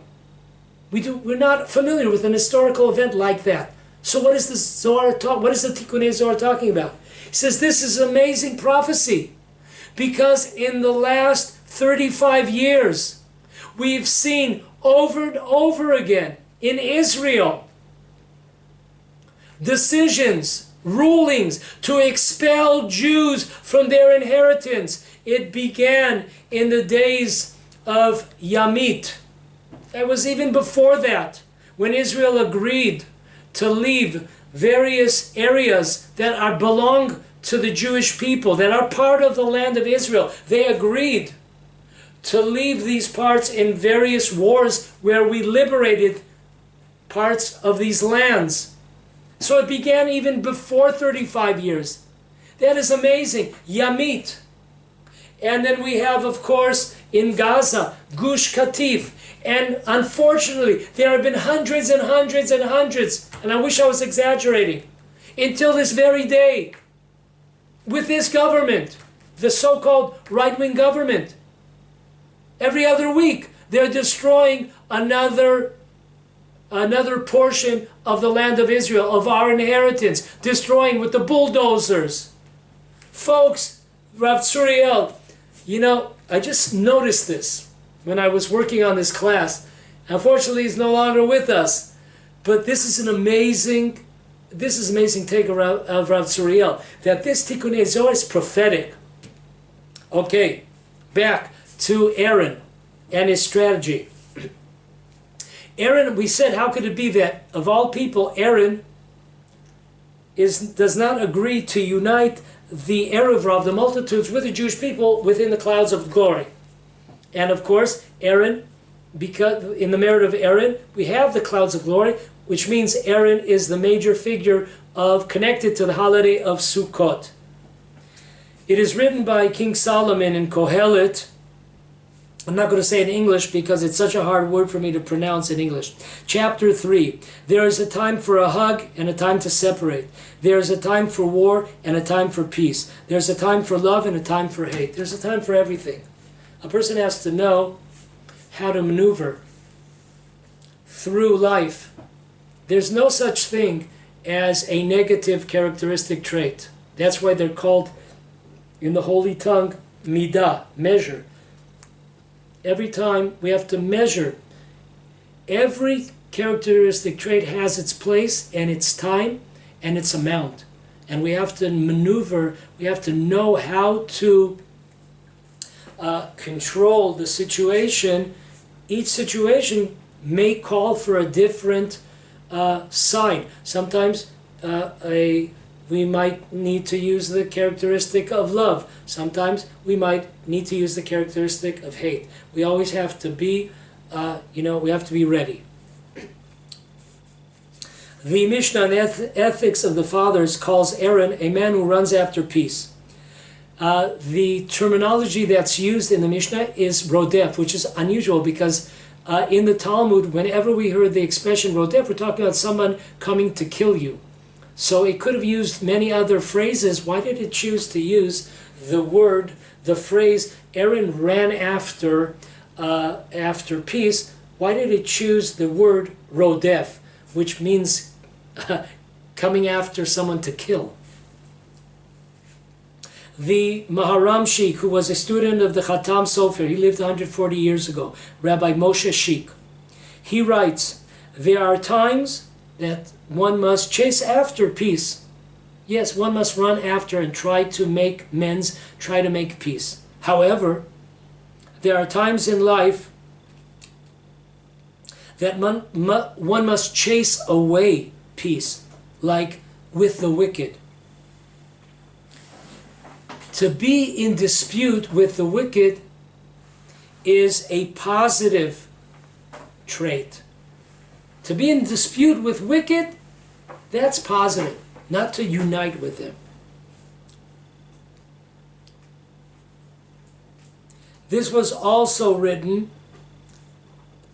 Speaker 1: We're not familiar with an historical event like that. So what is the Zohar what is the Tikkunei Zohar talking about? He says this is amazing prophecy because in the last 35 years we've seen over and over again in Israel decisions, rulings to expel Jews from their inheritance. It began in the days of Yamit. It was even before that, when Israel agreed to leave various areas that belong to the Jewish people, that are part of the land of Israel. They agreed to leave these parts in various wars where we liberated parts of these lands. So it began even before 35 years. That is amazing. Yamit. And then we have, of course, in Gaza, Gush Katif. And unfortunately, there have been hundreds and hundreds and hundreds, and I wish I was exaggerating, until this very day, with this government, the so-called right-wing government. Every other week, they're destroying another another portion of the land of Israel, of our inheritance, destroying with the bulldozers. Folks, Rav Tzuriel, you know, I just noticed this when I was working on this class. Unfortunately, he's no longer with us. But this is an amazing take of Rav Tzuriel, that this Tikkunei Zohar is prophetic. Okay, back to Aaron and his strategy. Aaron, we said, how could it be that of all people, Aaron does not agree to unite the Erev Rav, the multitudes, with the Jewish people within the clouds of glory? And of course, Aaron, because in the merit of Aaron, we have the clouds of glory, which means Aaron is the major figure connected to the holiday of Sukkot. It is written by King Solomon in Kohelet. I'm not going to say it in English because it's such a hard word for me to pronounce in English. Chapter 3. There is a time for a hug and a time to separate. There is a time for war and a time for peace. There's a time for love and a time for hate. There's a time for everything. A person has to know how to maneuver through life. There's no such thing as a negative characteristic trait. That's why they're called, in the Holy Tongue, midah, measure. Every time we have to measure. Every characteristic trait has its place and its time and its amount. And we have to maneuver, we have to know how to control the situation. Each situation may call for a different sign. Sometimes we might need to use the characteristic of love. Sometimes we might need to use the characteristic of hate. We always have to be, we have to be ready. The Mishnah on Ethics of the Fathers calls Aaron a man who runs after peace. The terminology that's used in the Mishnah is rodef, which is unusual because in the Talmud, whenever we heard the expression rodef, we're talking about someone coming to kill you. So it could have used many other phrases. Why did it choose to use the phrase, Aaron ran after peace? Why did it choose the word rodef, which means coming after someone to kill? The Maharam Sheikh, who was a student of the Khatam Sofer, he lived 140 years ago, Rabbi Moshe Sheikh, he writes, there are times that one must chase after peace. Yes, one must run after and try to make amends, try to make peace. However, there are times in life that one must chase away peace, like with the wicked. To be in dispute with the wicked is a positive trait. To be in dispute with wicked, that's positive, not to unite with them. This was also written,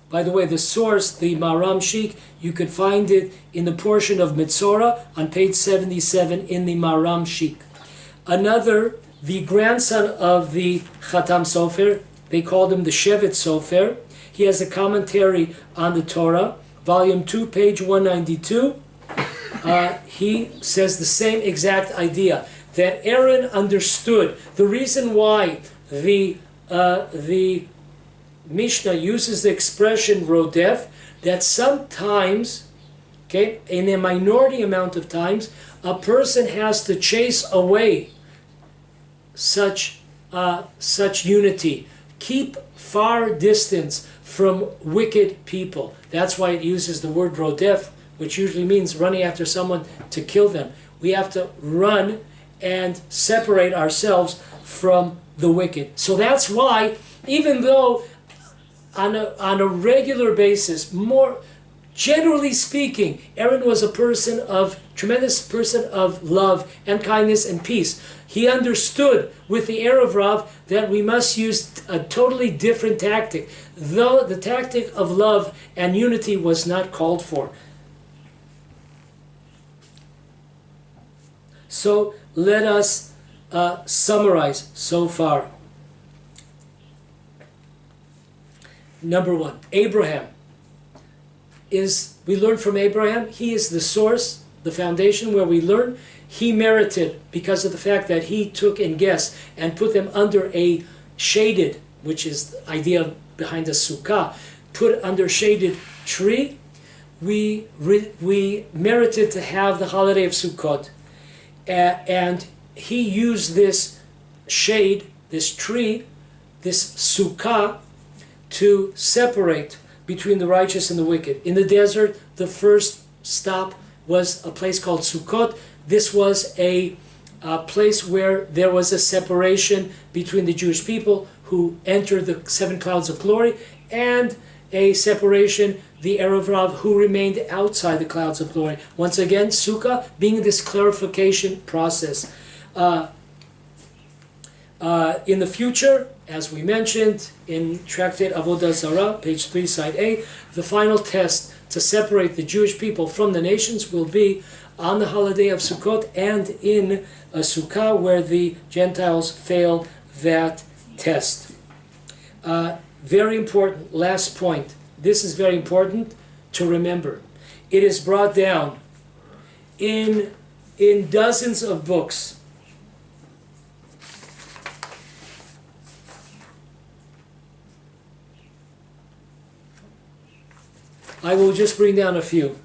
Speaker 1: by the way, the source, the Maharam Sheikh, you could find it in the portion of Metzora on page 77 in the Maharam Sheikh. Another, the grandson of the Khatam Sofer, they called him the Shevet Sofer. He has a commentary on the Torah, volume 2, page 192. He says the same exact idea, that Aaron understood the reason why the Mishnah uses the expression rodef, that sometimes, okay, in a minority amount of times, a person has to chase away such unity. Keep far distance from wicked people. That's why it uses the word rodef, which usually means running after someone to kill them. We have to run and separate ourselves from the wicked. So that's why, even though on a regular basis, more generally speaking, Aaron was a tremendous person of love and kindness and peace. He understood with the Erev Rav that we must use a totally different tactic, though the tactic of love and unity was not called for. So let us summarize so far. Number one, Abraham We learn from Abraham. He is the source, the foundation where we learn. He merited because of the fact that he took and guessed and put them under a shaded, which is the idea behind the sukkah, put under shaded tree. We merited to have the holiday of Sukkot. And he used this shade, this tree, this sukkah, to separate between the righteous and the wicked. In the desert, the first stop was a place called Sukkot. This was a place where there was a separation between the Jewish people who entered the 7 clouds of glory, and a separation, the Erev Rav, who remained outside the clouds of glory. Once again, Sukkah being this clarification process. In the future, as we mentioned in Tractate Avodah Zarah, page 3, side A, the final test to separate the Jewish people from the nations will be on the holiday of Sukkot and in a Sukkah where the Gentiles fail that test. Very important, last point. This is very important to remember. It is brought down in dozens of books. I will just bring down a few.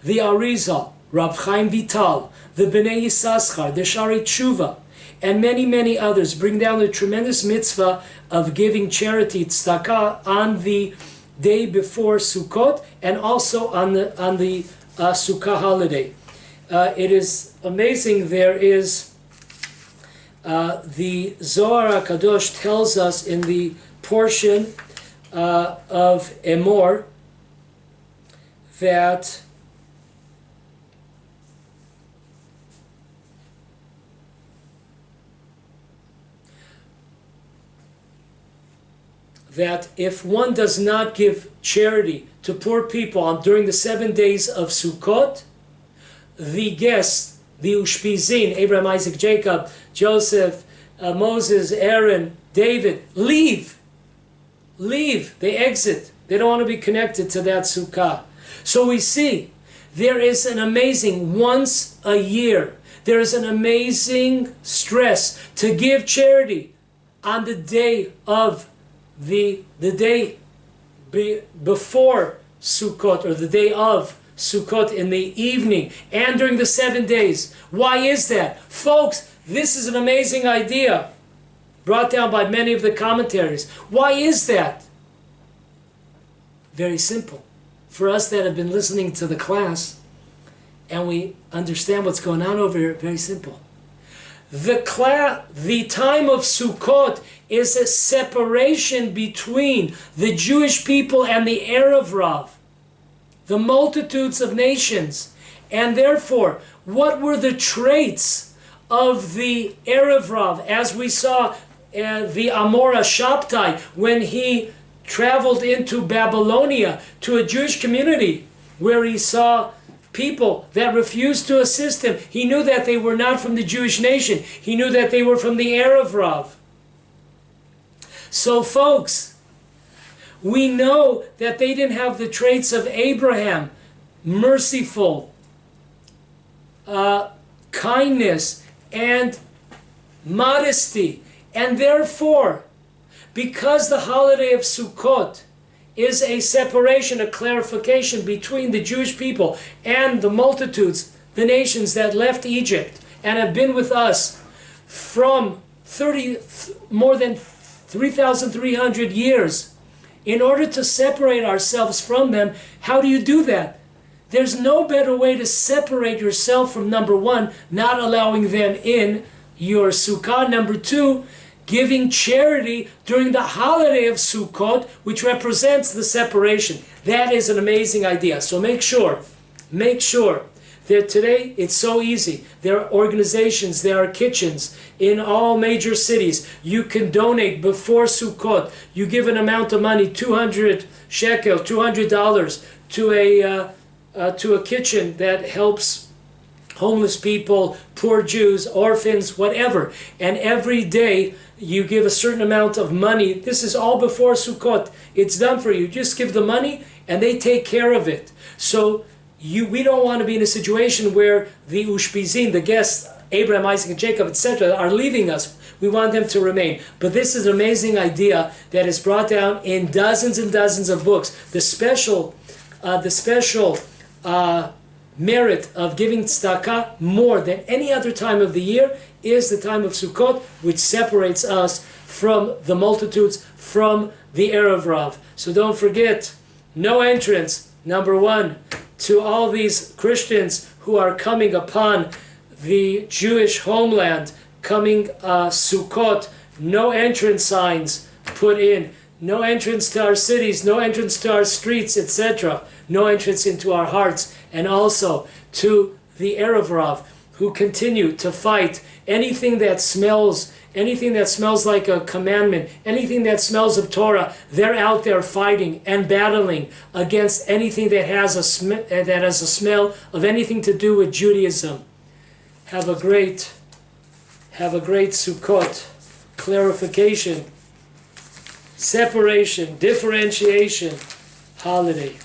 Speaker 1: The Arizal, Rav Chaim Vital, the Bnei Yissaschar, the Shari Tshuva, and many, many others bring down the tremendous mitzvah of giving charity, tzedakah, on the day before Sukkot and also on the Sukkah holiday. It is amazing. There is the Zohar HaKadosh tells us in the portion of Emor that if one does not give charity to poor people during the 7 days of Sukkot, the guests, the Ushpizin, Abraham, Isaac, Jacob, Joseph, Moses, Aaron, David, leave. They exit. They don't want to be connected to that Sukkah. So we see there is an amazing, once a year, there is an amazing stress to give charity on the day of the day before Sukkot, or the day of Sukkot in the evening, and during the 7 days. Why is that? Folks, this is an amazing idea brought down by many of the commentaries. Why is that? Very simple. For us that have been listening to the class and we understand what's going on over here, very simple. The time of Sukkot is a separation between the Jewish people and the Erev Rav, the multitudes of nations. And therefore, what were the traits of the Erev Rav, as we saw the Amora Shabtai when he traveled into Babylonia to a Jewish community where he saw people that refused to assist him. He knew that they were not from the Jewish nation. He knew that they were from the Erev Rav. So folks, we know that they didn't have the traits of Abraham, merciful, kindness, and modesty. And therefore, because the holiday of Sukkot is a separation, a clarification between the Jewish people and the multitudes, the nations that left Egypt and have been with us from more than 3,300 years, in order to separate ourselves from them, how do you do that? There's no better way to separate yourself from, number one, not allowing them in your Sukkah, number two, giving charity during the holiday of Sukkot, which represents the separation. That is an amazing idea. So make sure that today it's so easy. There are organizations, there are kitchens in all major cities. You can donate before Sukkot. You give an amount of money, 200 shekel, $200, to a kitchen that helps homeless people, poor Jews, orphans, whatever. And every day you give a certain amount of money. This is all before Sukkot. It's done for you. Just give the money and they take care of it. So we don't want to be in a situation where the ushpizin, the guests, Abraham, Isaac, and Jacob, etc., are leaving us. We want them to remain. But this is an amazing idea that is brought down in dozens and dozens of books. The special merit of giving tzedakah more than any other time of the year is the time of Sukkot, which separates us from the multitudes, from the Erev Rav. So don't forget, no entrance, number one, to all these Christians who are coming upon the Jewish homeland, coming Sukkot, no entrance signs put in, no entrance to our cities, no entrance to our streets, etc., no entrance into our hearts, and also to the Erev Rav, who continue to fight anything that smells like a commandment, anything that smells of Torah. They're out there fighting and battling against anything that has a smell of anything to do with Judaism. Have a great Sukkot. Clarification, separation, differentiation holiday.